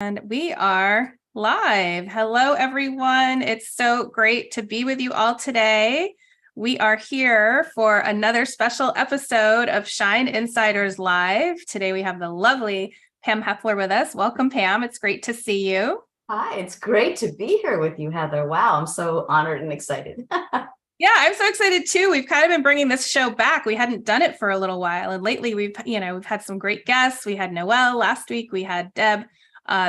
And we are live. Hello, everyone. It's so great to be with you all today. We are here for another special episode of Shine Insiders Live. Today, we have the lovely Pam Heffler with us. Welcome, Pam. It's great to see you. Hi, it's great to be here with you, Heather. Wow, I'm so honored and excited. Yeah, I'm so excited too. We've kind of been bringing this show back. We hadn't done it for a little while. And lately we've had some great guests. We had Noelle last week. We had Deb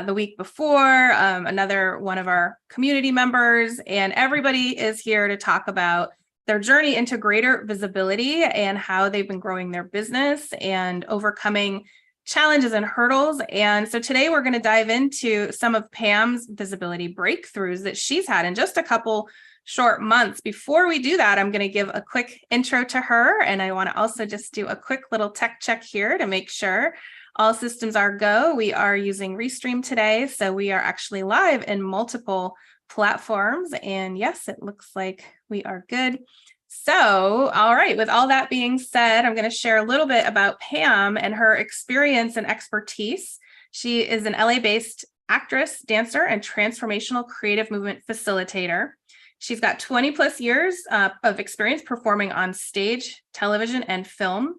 the week before, another one of our community members, and everybody is here to talk about their journey into greater visibility and how they've been growing their business and overcoming challenges and hurdles. And so today we're going to dive into some of Pam's visibility breakthroughs that she's had in just a couple short months. Before we do that, I'm going to give a quick intro to her. And I want to also just do a quick little tech check here to make sure all systems are go. We are using Restream today, so we are actually live in multiple platforms. And yes, it looks like we are good. So, all right, with all that being said, I'm going to share a little bit about Pam and her experience and expertise. She is an LA-based actress, dancer, and transformational creative movement facilitator. She's got 20 plus years of experience performing on stage, television, and film.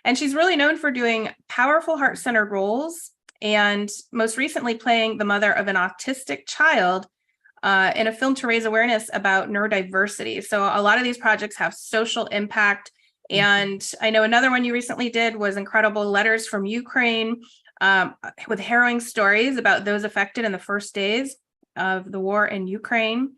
And she's really known for doing powerful heart-centered roles, and most recently playing the mother of an autistic child in a film to raise awareness about neurodiversity. So a lot of these projects have social impact. And I know another one you recently did was incredible Letters from Ukraine, with harrowing stories about those affected in the first days of the war in Ukraine.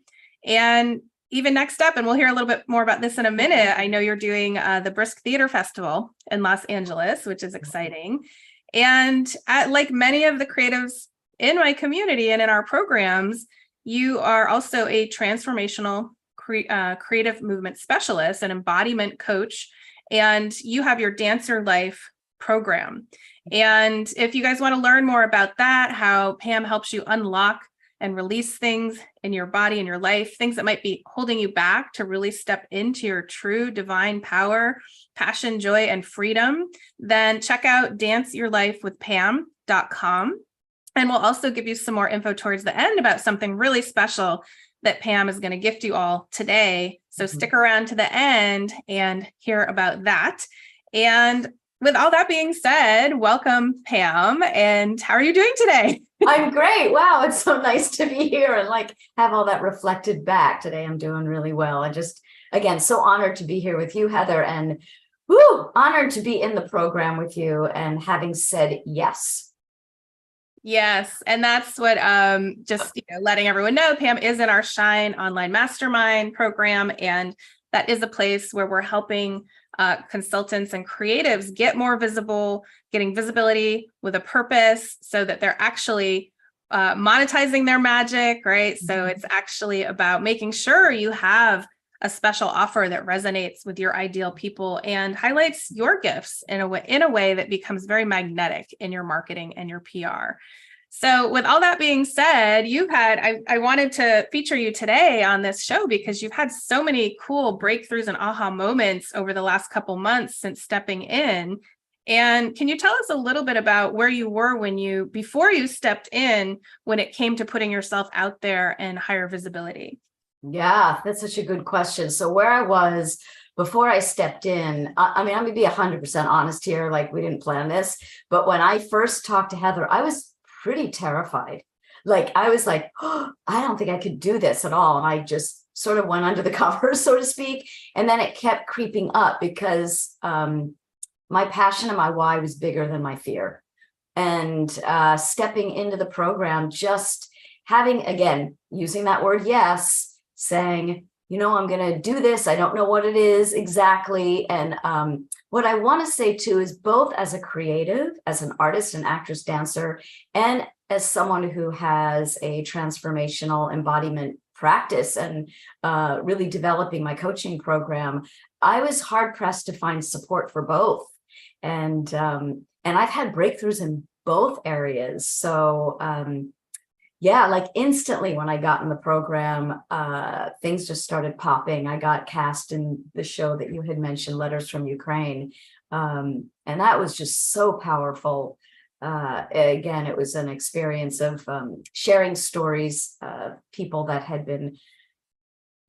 And even next up, and we'll hear a little bit more about this in a minute, I know you're doing the Brisk Theater Festival in Los Angeles, which is exciting. And like many of the creatives in my community and in our programs, you are also a transformational creative movement specialist, an embodiment coach, and you have your Dancer Life program. And if you guys want to learn more about that, how Pam helps you unlock and release things in your body and your life, things that might be holding you back to really step into your true divine power, passion, joy, and freedom, then check out danceyourlifewithpam.com. And we'll also give you some more info towards the end about something really special that Pam is going to gift you all today. So stick around to the end and hear about that. And with all that being said, welcome, Pam. And how are you doing today? I'm great. Wow, it's so nice to be here and have all that reflected back. Today I'm doing really well. I just, again, so honored to be here with you, Heather, and honored to be in the program with you and having said yes. Yes, and that's what just letting everyone know, Pam is in our Shine Online Mastermind program, and that is a place where we're helping consultants and creatives get more visible, getting visibility with a purpose so that they're actually monetizing their magic, right? So it's actually about making sure you have a special offer that resonates with your ideal people and highlights your gifts in a way that becomes very magnetic in your marketing and your PR. So with all that being said, I wanted to feature you today on this show because you've had so many cool breakthroughs and aha moments over the last couple months since stepping in. And can you tell us a little bit about where you were before you stepped in, when it came to putting yourself out there and higher visibility? Yeah, that's such a good question. So where I was before I stepped in, I'm going to be 100% honest here, we didn't plan this, but when I first talked to Heather, I was pretty terrified. I was like, oh, I don't think I could do this at all. And I just sort of went under the covers, so to speak. And then it kept creeping up because my passion and my why was bigger than my fear. And stepping into the program, just having, again, using that word yes, saying, I'm going to do this. I don't know what it is exactly. And what I want to say too is, both as a creative, as an artist, an actress, dancer, and as someone who has a transformational embodiment practice and really developing my coaching program, I was hard pressed to find support for both. And I've had breakthroughs in both areas. So instantly when I got in the program, things just started popping. I got cast in the show that you had mentioned, Letters from Ukraine. And that was just so powerful. again, it was an experience of sharing stories of people that had been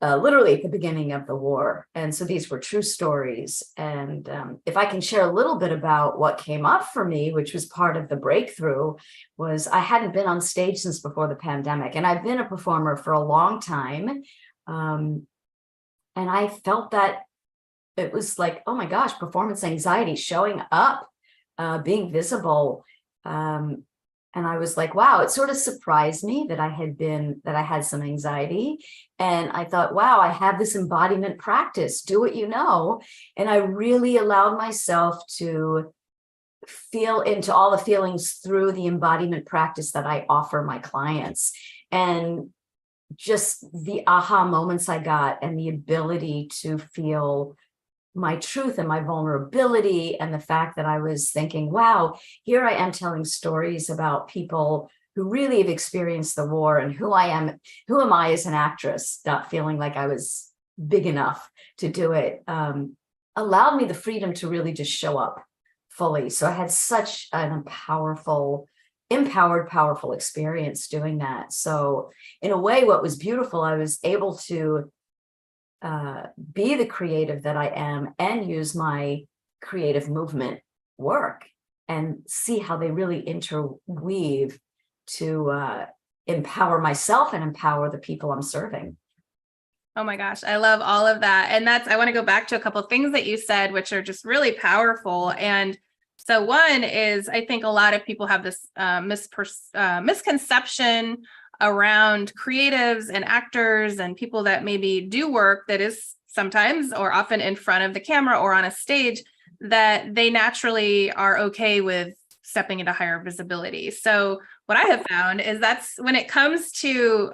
literally at the beginning of the war. And so these were true stories. And if I can share a little bit about what came up for me, which was part of the breakthrough, was I hadn't been on stage since before the pandemic. And I've been a performer for a long time. And I felt that it was like, oh my gosh, performance anxiety showing up, being visible. And I was like, wow, it sort of surprised me that I had some anxiety. And I thought, wow, I have this embodiment practice, do what you know. And I really allowed myself to feel into all the feelings through the embodiment practice that I offer my clients. And just the aha moments I got and the ability to feel my truth and my vulnerability, and the fact that I was thinking, wow, here I am telling stories about people who really have experienced the war, and who am I as an actress, not feeling like I was big enough to do it, allowed me the freedom to really just show up fully. So I had such an empowered, powerful experience doing that. So in a way, what was beautiful, I was able to be the creative that I am and use my creative movement work and see how they really interweave to empower myself and empower the people I'm serving. Oh my gosh, I love all of that. And I want to go back to a couple of things that you said, which are just really powerful. And so one is, I think a lot of people have this misconception around creatives and actors and people that maybe do work that is sometimes or often in front of the camera or on a stage, that they naturally are okay with stepping into higher visibility. So what I have found is that's when it comes to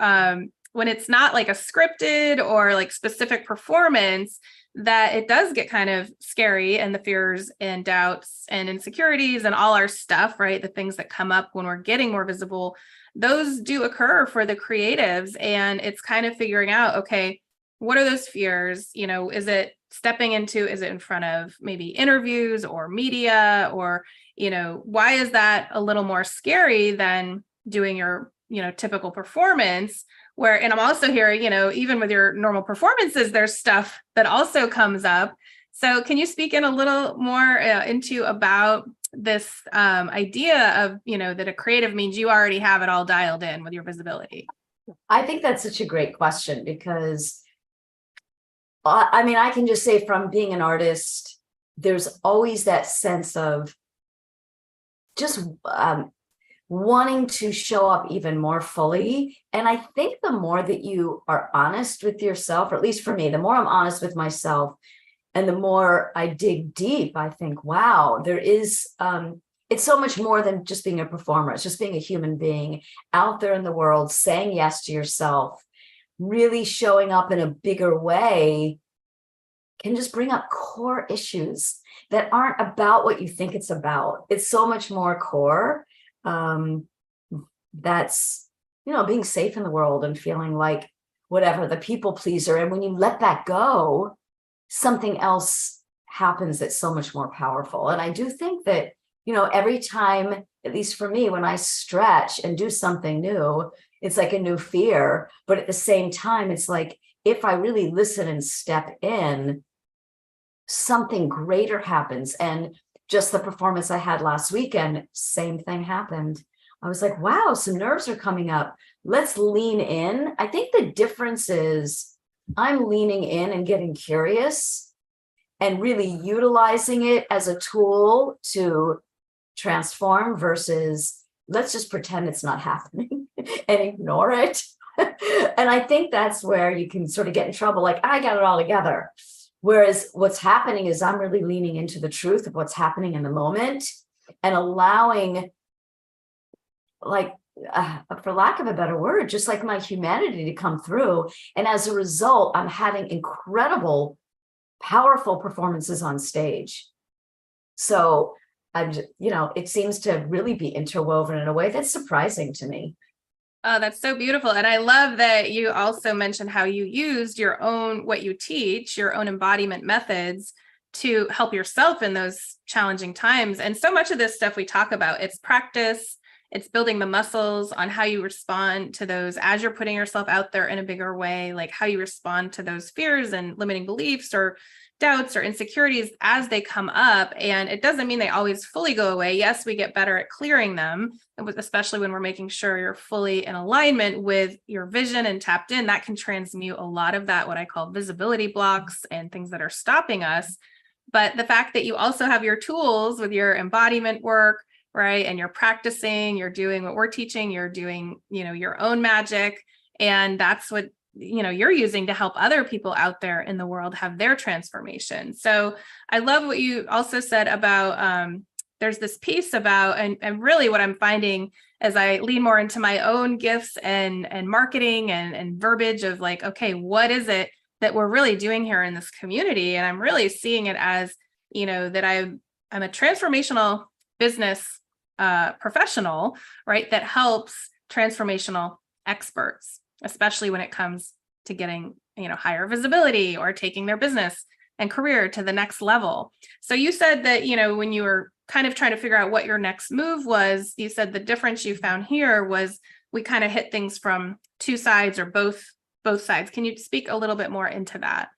when it's not like a scripted or like specific performance, that it does get kind of scary, and the fears and doubts and insecurities and all our stuff, right? The things that come up when we're getting more visible, those do occur for the creatives. And it's kind of figuring out, okay, what are those fears? You know, is it in front of maybe interviews or media, or, you know, why is that a little more scary than doing your, you know, typical performance? And I'm also hearing, you know, even with your normal performances, there's stuff that also comes up. So can you speak in a little more into about this idea of, you know, that a creative means you already have it all dialed in with your visibility? I think that's such a great question, because I mean, I can just say from being an artist, there's always that sense of just wanting to show up even more fully. And I think the more that you are honest with yourself, or at least for me, the more I'm honest with myself and the more I dig deep, I think, wow, there is, it's so much more than just being a performer. It's just being a human being out there in the world, saying yes to yourself, really showing up in a bigger way can just bring up core issues that aren't about what you think it's about. It's so much more core. That's, you know, being safe in the world and feeling like whatever, the people pleaser. And when you let that go, something else happens that's so much more powerful. And I do think that, you know, every time, at least for me, when I stretch and do something new, it's like a new fear. But at the same time, it's like, if I really listen and step in, something greater happens. And just the performance I had last weekend, same thing happened. I was like, wow, some nerves are coming up. Let's lean in. I think the difference is I'm leaning in and getting curious and really utilizing it as a tool to transform, versus let's just pretend it's not happening and ignore it. And I think that's where you can sort of get in trouble. Like, I got it all together. Whereas what's happening is I'm really leaning into the truth of what's happening in the moment and allowing, like, for lack of a better word, just like my humanity to come through. And as a result, I'm having incredible, powerful performances on stage. So you know, it seems to really be interwoven in a way that's surprising to me. Oh, that's so beautiful. And I love that you also mentioned how you used your own, what you teach, your own embodiment methods to help yourself in those challenging times. And so much of this stuff we talk about, it's practice, it's building the muscles on how you respond to those as you're putting yourself out there in a bigger way, like how you respond to those fears and limiting beliefs or doubts or insecurities as they come up. And it doesn't mean they always fully go away. Yes, we get better at clearing them, especially when we're making sure you're fully in alignment with your vision and tapped in. That can transmute a lot of that, what I call visibility blocks and things that are stopping us. But the fact that you also have your tools with your embodiment work, right? And you're practicing, you're doing what we're teaching, you're doing, your own magic. And that's what, you're using to help other people out there in the world have their transformation. So I love what you also said about, there's this piece about, and really what I'm finding as I lean more into my own gifts and marketing and verbiage of like, okay, what is it that we're really doing here in this community? And I'm really seeing it as, that I'm a transformational business professional, right? That helps transformational experts, especially when it comes to getting, higher visibility or taking their business and career to the next level. So you said that, when you were kind of trying to figure out what your next move was, you said the difference you found here was we kind of hit things from two sides or both sides. Can you speak a little bit more into that?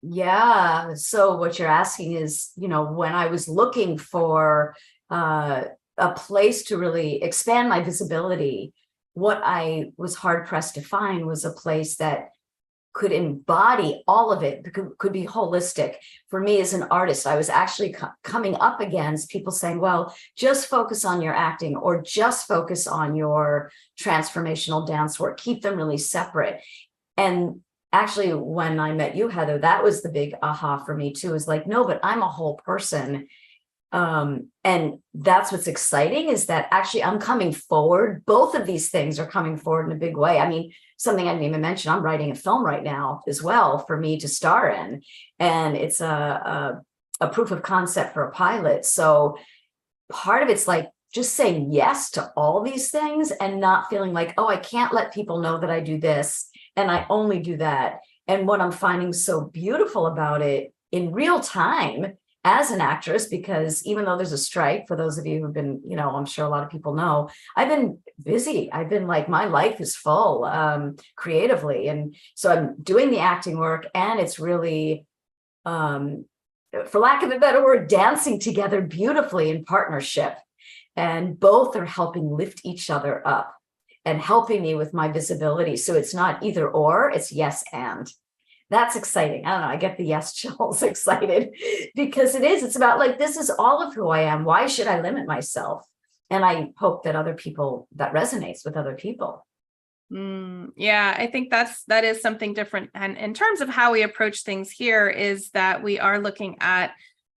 Yeah. So what you're asking is, when I was looking for a place to really expand my visibility, what I was hard pressed to find was a place that could embody all of it, could be holistic. For me as an artist, I was actually coming up against people saying, well, just focus on your acting or just focus on your transformational dance work, keep them really separate. And actually, when I met you, Heather, that was the big aha for me too, is like, no, but I'm a whole person. And that's what's exciting, is that actually I'm coming forward. Both of these things are coming forward in a big way. I mean, something I didn't even mention, I'm writing a film right now as well for me to star in. And it's a proof of concept for a pilot. So part of it's like just saying yes to all these things and not feeling like, oh, I can't let people know that I do this and I only do that. And what I'm finding so beautiful about it in real time as an actress, because even though there's a strike, for those of you who've been, I'm sure a lot of people know, I've been busy. I've been like, my life is full creatively. And so I'm doing the acting work, and it's really, for lack of a better word, dancing together beautifully in partnership. And both are helping lift each other up and helping me with my visibility. So it's not either or, it's yes and. That's exciting. I don't know. I get the yes chills excited because it's about like, this is all of who I am. Why should I limit myself? And I hope that that resonates with other people. Yeah, I think that is something different. And in terms of how we approach things here is that we are looking at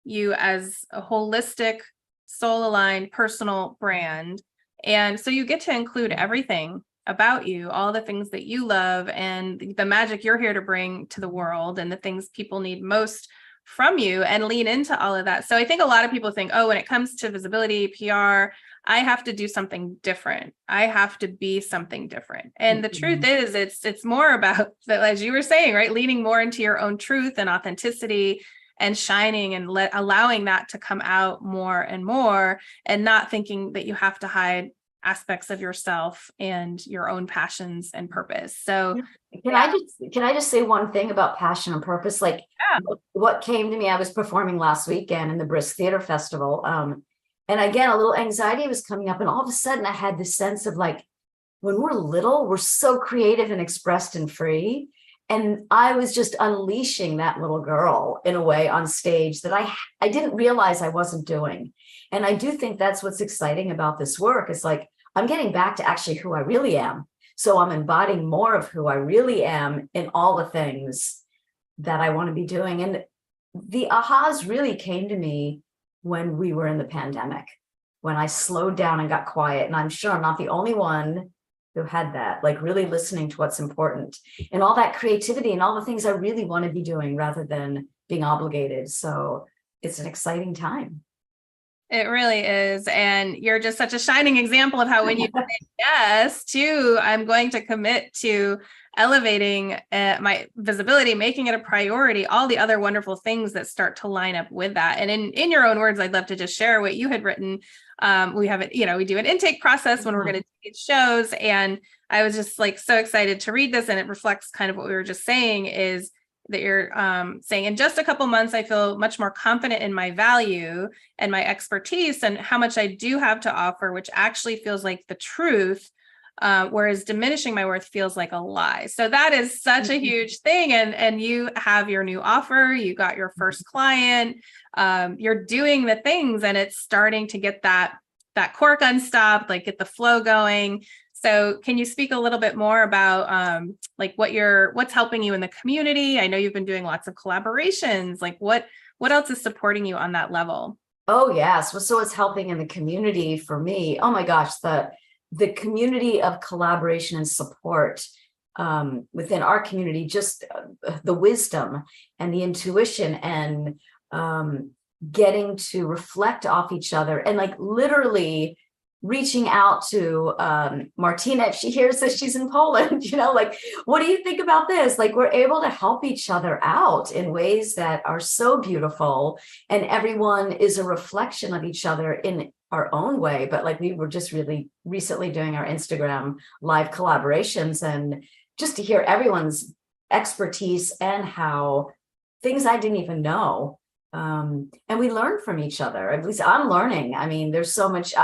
you as a holistic, soul-aligned personal brand. And so you get to include everything about you, all the things that you love and the magic you're here to bring to the world and the things people need most from you, and lean into all of that. So I think a lot of people think, oh, when it comes to visibility, PR, I have to do something different. I have to be something different. And the truth is it's more about that, as you were saying, right? Leaning more into your own truth and authenticity and shining and allowing that to come out more and more, and not thinking that you have to hide aspects of yourself and your own passions and purpose. So can I just say one thing about passion and purpose? Like what came to me, I was performing last weekend in the Brisk Theater Festival. And again, a little anxiety was coming up, and all of a sudden I had this sense of like, when we're little, we're so creative and expressed and free. And I was just unleashing that little girl in a way on stage that I didn't realize I wasn't doing. And I do think that's what's exciting about this work. It's like, I'm getting back to actually who I really am. So I'm embodying more of who I really am in all the things that I want to be doing. And the ahas really came to me when we were in the pandemic, when I slowed down and got quiet. And I'm sure I'm not the only one who had that, like really listening to what's important and all that creativity and all the things I really want to be doing rather than being obligated. So it's an exciting time. It really is. And you're just such a shining example of how when you say yes to, I'm going to commit to elevating my visibility, making it a priority, all the other wonderful things that start to line up with that. And in your own words, I'd love to just share what you had written. We have it, we do an intake process when we're going to take shows. And I was just like so excited to read this. And it reflects kind of what we were just saying is that you're saying in just a couple months, I feel much more confident in my value and my expertise and how much I do have to offer, which actually feels like the truth, whereas diminishing my worth feels like a lie. So that is such a huge thing. And you have your new offer, you got your first client, you're doing the things and it's starting to get that cork unstopped, like get the flow going. So can you speak a little bit more about like what's helping you in the community? I know you've been doing lots of collaborations. Like what else is supporting you on that level? Oh, yes. Well, so it's helping in the community for me. Oh my gosh, the community of collaboration and support within our community, just the wisdom and the intuition and getting to reflect off each other and like literally reaching out to Martina, if she hears this, she's in Poland, like, what do you think about this? Like, we're able to help each other out in ways that are so beautiful, and everyone is a reflection of each other in our own way. But like, we were just really recently doing our Instagram live collaborations, and just to hear everyone's expertise and how things I didn't even know. And we learn from each other. At least I'm learning. I mean, there's so much.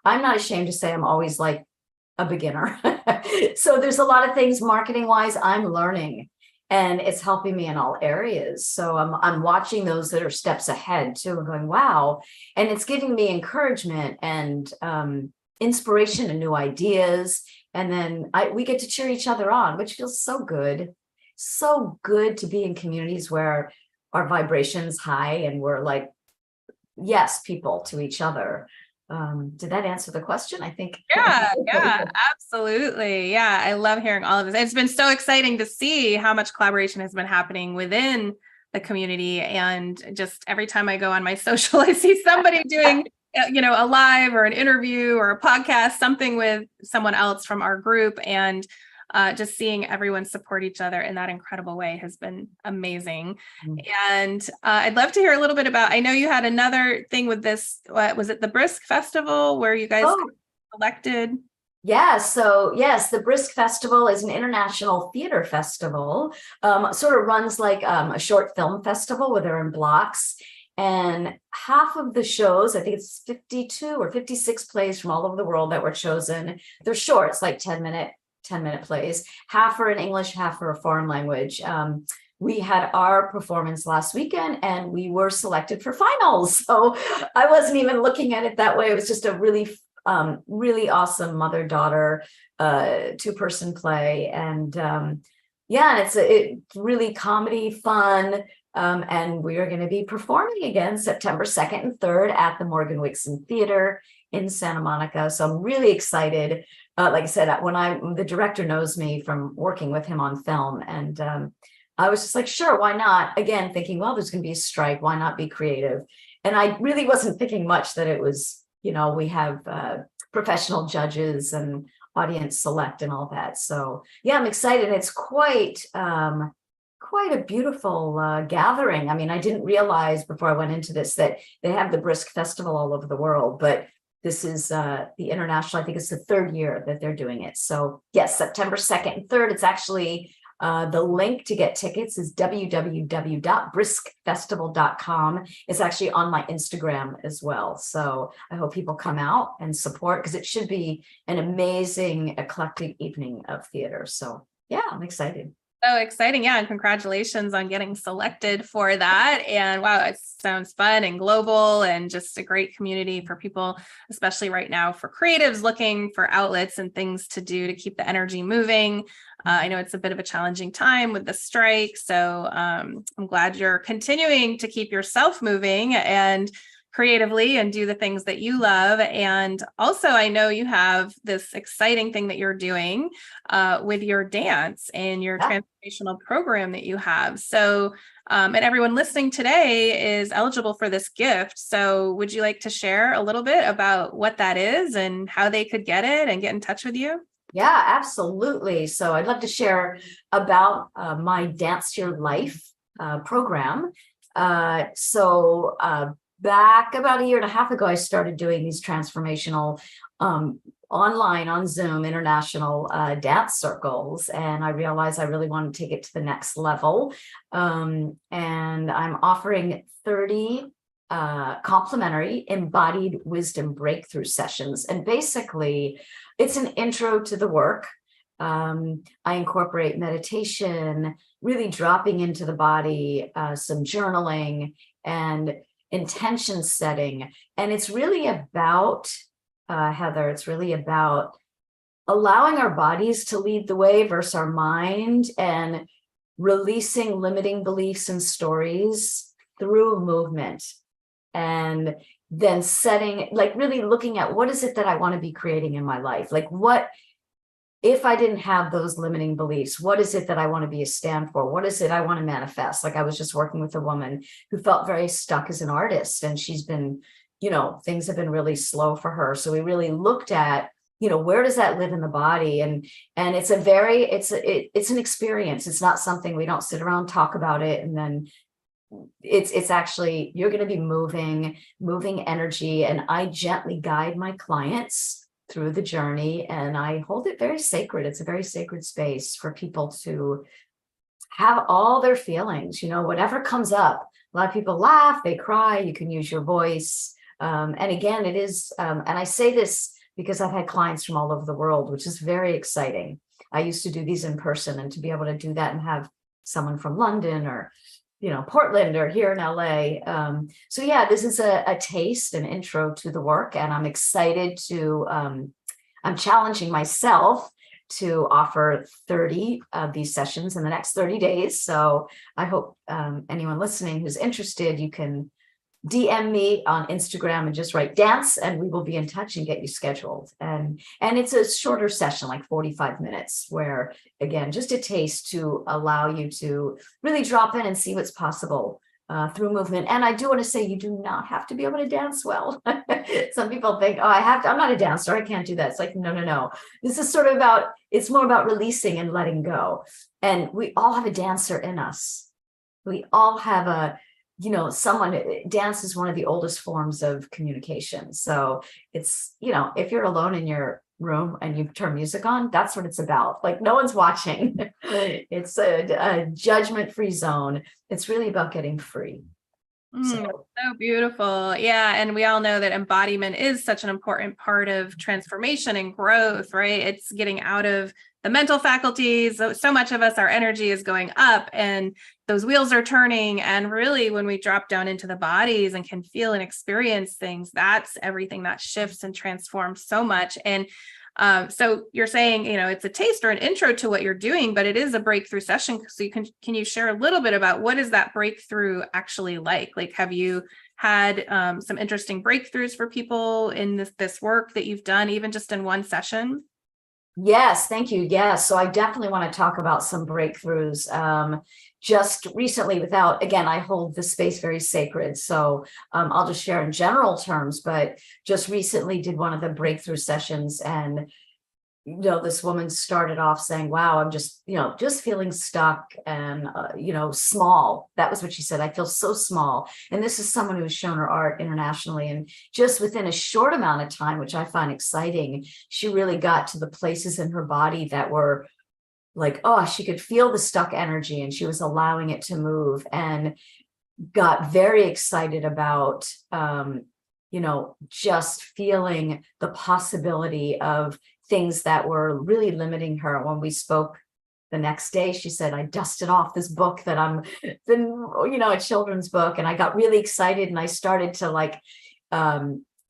I'm not ashamed to say I'm always like a beginner. So there's a lot of things marketing wise I'm learning, and it's helping me in all areas. So I'm watching those that are steps ahead too, and going, wow. And it's giving me encouragement and inspiration and new ideas. And then we get to cheer each other on, which feels so good. So good to be in communities where our vibration's high and we're like, yes, people to each other. Did that answer the question? I think. Yeah, absolutely. Yeah, I love hearing all of this. It's been so exciting to see how much collaboration has been happening within the community. And just every time I go on my social, I see somebody doing, a live or an interview or a podcast, something with someone else from our group. And just seeing everyone support each other in that incredible way has been amazing. And I'd love to hear a little bit about, I know you had another thing with this, was it the Brisk Festival where you guys selected? Yeah, so yes, the Brisk Festival is an international theater festival, sort of runs like a short film festival where they're in blocks. And half of the shows, I think it's 52 or 56 plays from all over the world that were chosen. They're short, it's like 10-minute plays. Half are in English, half are a foreign language. We had our performance last weekend and we were selected for finals. So I wasn't even looking at it that way. It was just a really, really awesome mother-daughter two-person play. And it's really comedy, fun. And we are going to be performing again September 2nd and 3rd at the Morgan Wixon Theater in Santa Monica. So I'm really excited. Like I said, the director knows me from working with him on film, and I was just like, sure, why not? Again, thinking, well, there's going to be a strike. Why not be creative? And I really wasn't thinking much that it was, we have professional judges and audience select and all that. So yeah, I'm excited. It's quite a beautiful gathering. I mean, I didn't realize before I went into this that they have the Brisk Festival all over the world, but this is the international, I think it's the 3rd year that they're doing it. So yes, September 2nd and 3rd, it's actually the link to get tickets is www.briskfestival.com. It's actually on my Instagram as well. So I hope people come out and support, because it should be an amazing eclectic evening of theater. So yeah, I'm excited. So exciting. Yeah. And congratulations on getting selected for that. And wow, it sounds fun and global and just a great community for people, especially right now for creatives looking for outlets and things to do to keep the energy moving. I know it's a bit of a challenging time with the strike. So I'm glad you're continuing to keep yourself moving and creatively and do the things that you love. And also, I know you have this exciting thing that you're doing with your dance and your transformational program that you have. So, and everyone listening today is eligible for this gift. So would you like to share a little bit about what that is and how they could get it and get in touch with you? Yeah, absolutely. So I'd love to share about my Dance Your Life program. Back about a year and a half ago, I started doing these transformational online on Zoom international dance circles. And I realized I really want to take it to the next level. And I'm offering 30 complimentary embodied wisdom breakthrough sessions. And basically, it's an intro to the work. I incorporate meditation, really dropping into the body, some journaling and intention setting. And it's really about, Heather, it's really about allowing our bodies to lead the way versus our mind, and releasing limiting beliefs and stories through movement. And then setting, like really looking at what is it that I want to be creating in my life? Like, what if I didn't have those limiting beliefs? What is it that I want to be a stand for? What is it I want to manifest? Like, I was just working with a woman who felt very stuck as an artist, and she's been, things have been really slow for her. So we really looked at, where does that live in the body? And it's it's an experience. It's not something, we don't sit around, talk about it, and then it's actually, you're going to be moving energy. And I gently guide my clients through the journey, and I hold it very sacred. It's a very sacred space for people to have all their feelings, whatever comes up. A lot of people laugh, they cry, you can use your voice. And again, it is, and I say this because I've had clients from all over the world, which is very exciting. I used to do these in person, and to be able to do that and have someone from London or Portland or here in LA. So yeah, this is a taste, an intro to the work, and I'm excited to, I'm challenging myself to offer 30 of these sessions in the next 30 days. So I hope anyone listening who's interested, you can DM me on Instagram and just write dance, and we will be in touch and get you scheduled. And it's a shorter session, like 45 minutes, where again, just a taste to allow you to really drop in and see what's possible through movement. And I do want to say, you do not have to be able to dance well. Some people think, oh, I'm not a dancer, I can't do that. It's like, no. This is sort of it's more about releasing and letting go. And we all have a dancer in us. We all have dance is one of the oldest forms of communication. So it's, if you're alone in your room and you turn music on, that's what it's about. Like, no one's watching. It's a judgment-free zone. It's really about getting free. So beautiful. Yeah. And we all know that embodiment is such an important part of transformation and growth, right? It's getting out of the mental faculties. So much of us, our energy is going up and those wheels are turning. And really, when we drop down into the bodies and can feel and experience things, that's everything that shifts and transforms so much. And so you're saying, it's a taste or an intro to what you're doing, but it is a breakthrough session. So can you share a little bit about what is that breakthrough actually like? Like, have you had some interesting breakthroughs for people in this work that you've done, even just in one session? Yes, thank you. Yes. So I definitely want to talk about some breakthroughs. Just recently, again, I hold the space very sacred. So I'll just share in general terms, but just recently did one of the breakthrough sessions, and this woman started off saying, wow, I'm just feeling stuck and, small. That was what she said. I feel so small. And this is someone who's shown her art internationally. And just within a short amount of time, which I find exciting, she really got to the places in her body that were like, oh, she could feel the stuck energy, and she was allowing it to move, and got very excited about, just feeling the possibility of things that were really limiting her. When we spoke the next day, she said, I dusted off this book that a children's book. And I got really excited, and I started to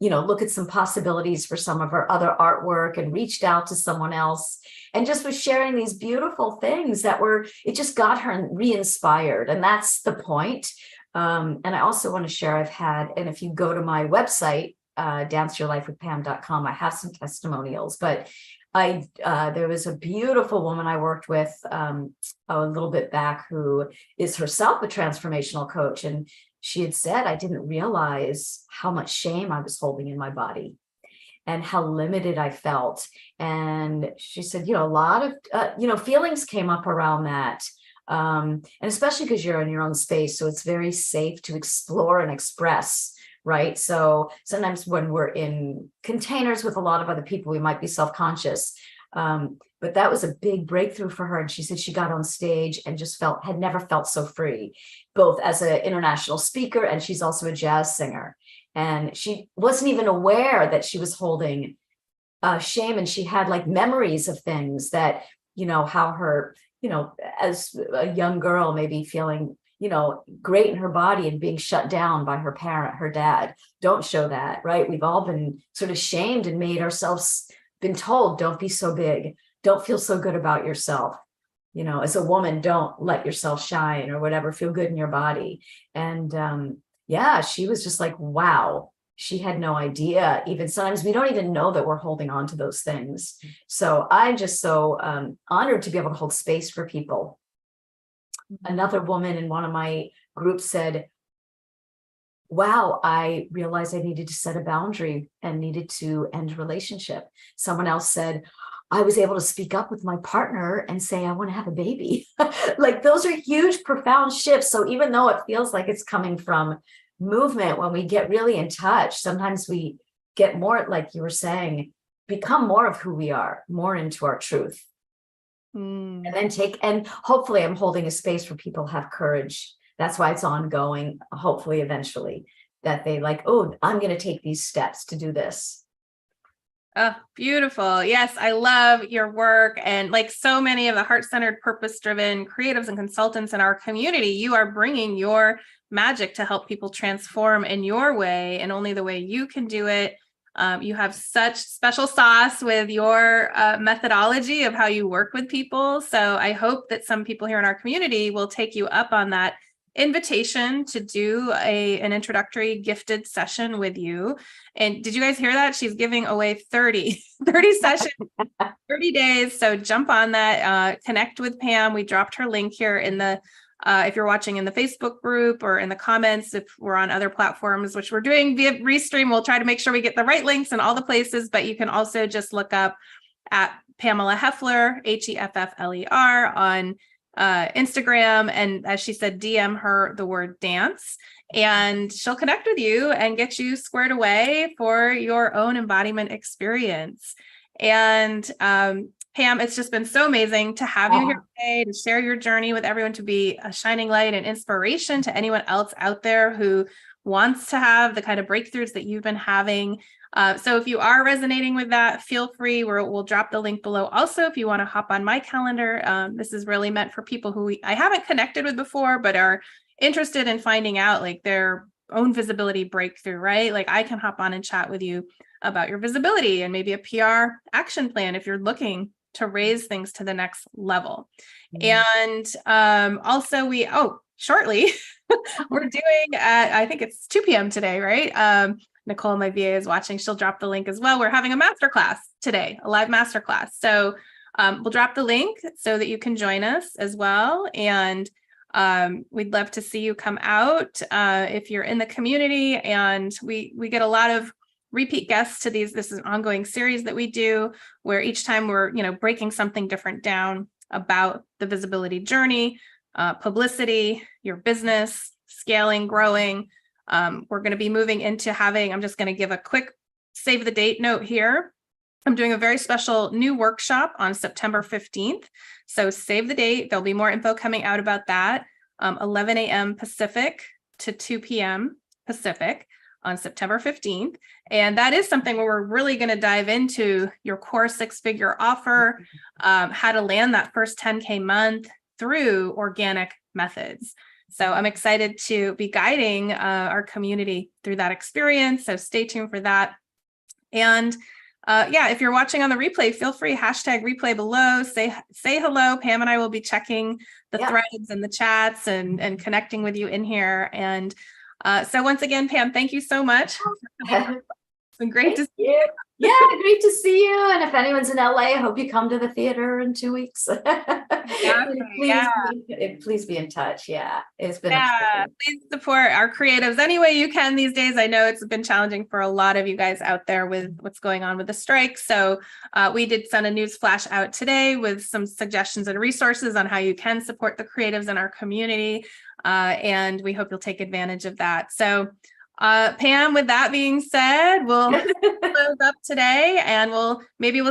look at some possibilities for some of her other artwork, and reached out to someone else and just was sharing these beautiful things it just got her re-inspired. And that's the point. And I also want to share, and if you go to my website, danceyourlifewithpam.com, I have some testimonials, but there was a beautiful woman I worked with a little bit back who is herself a transformational coach. And she had said, I didn't realize how much shame I was holding in my body and how limited I felt. And she said, a lot of, feelings came up around that. And especially because you're in your own space. So it's very safe to explore and express. Right. So sometimes when we're in containers with a lot of other people, we might be self-conscious. But that was a big breakthrough for her. And she said she got on stage and just had never felt so free, both as an international speaker, and she's also a jazz singer. And she wasn't even aware that she was holding shame. And she had like memories of things that, how her, as a young girl, maybe feeling great in her body and being shut down by her parent, her dad. Don't show that, right? We've all been sort of shamed and been told, don't be so big. Don't feel so good about yourself. As a woman, don't let yourself shine or whatever, feel good in your body. And she was just like, wow, she had no idea. Even sometimes we don't even know that we're holding on to those things. So I'm just so honored to be able to hold space for people. Another woman in one of my groups said, wow, I realized I needed to set a boundary and needed to end a relationship. Someone else said, I was able to speak up with my partner and say, I want to have a baby. Like those are huge, profound shifts. So even though it feels like it's coming from movement, when we get really in touch, sometimes we get more, like you were saying, become more of who we are, more into our truth. And then and hopefully I'm holding a space where people have courage. That's why it's ongoing. Hopefully, eventually, that they like, oh, I'm going to take these steps to do this. Oh, beautiful. Yes, I love your work. And like so many of the heart-centered, purpose-driven creatives and consultants in our community, you are bringing your magic to help people transform in your way and only the way you can do it. You have such special sauce with your methodology of how you work with people. So I hope that some people here in our community will take you up on that invitation to do an introductory gifted session with you. And did you guys hear that? She's giving away 30 sessions, 30 days. So jump on that, connect with Pam. We dropped her link here in the if you're watching in the Facebook group or in the comments, if we're on other platforms, which we're doing via Restream, we'll try to make sure we get the right links in all the places, but you can also just look up at Pamela Heffler, Heffler on Instagram. And as she said, DM her the word dance and she'll connect with you and get you squared away for your own embodiment experience. And Pam, it's just been so amazing to have you here today to share your journey with everyone, to be a shining light and inspiration to anyone else out there who wants to have the kind of breakthroughs that you've been having. So if you are resonating with that, feel free. We'll drop the link below. Also, if you want to hop on my calendar, this is really meant for people who I haven't connected with before, but are interested in finding out like their own visibility breakthrough, right? Like I can hop on and chat with you about your visibility and maybe a PR action plan if you're looking to raise things to the next level. And also shortly we're doing I think it's 2 p.m. today, right? Nicole, my VA, is watching. She'll drop the link as well. We're having a masterclass today, a live masterclass. So we'll drop the link so that you can join us as well. And we'd love to see you come out if you're in the community. And we get a lot of repeat guests to these. This is an ongoing series that we do where each time we're, breaking something different down about the visibility journey, publicity, your business, scaling, growing. We're going to be moving into I'm just going to give a quick save the date note here. I'm doing a very special new workshop on September 15th. So save the date. There'll be more info coming out about that. 11 a.m. Pacific to 2 p.m. Pacific on September 15th. And that is something where we're really going to dive into your core 6-figure offer, how to land that first 10K month through organic methods. So I'm excited to be guiding our community through that experience. So stay tuned for that. And yeah, if you're watching on the replay, feel free, hashtag replay below, say hello. Pam and I will be checking the threads and the chats and connecting with you in here. And so once again, Pam, thank you so much. It's been great to see you. Yeah, great to see you. And if anyone's in LA, I hope you come to the theater in 2 weeks. Please be in touch. Yeah, it's been a pleasure. Please support our creatives any way you can these days. I know it's been challenging for a lot of you guys out there with what's going on with the strike. So we did send a news flash out today with some suggestions and resources on how you can support the creatives in our community. And we hope you'll take advantage of that. So Pam, with that being said, we'll close up today, and we'll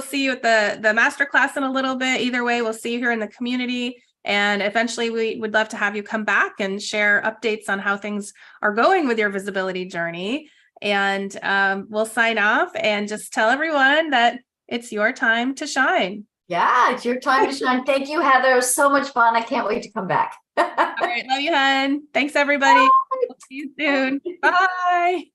see you at the masterclass in a little bit. Either way, we'll see you here in the community, and eventually we would love to have you come back and share updates on how things are going with your visibility journey. And we'll sign off and just tell everyone that it's your time to shine. Yeah, it's your time to shine. Thank you, Heather. It was so much fun. I can't wait to come back. All right, love you, hun. Thanks, everybody. Bye. We'll see you soon. Bye.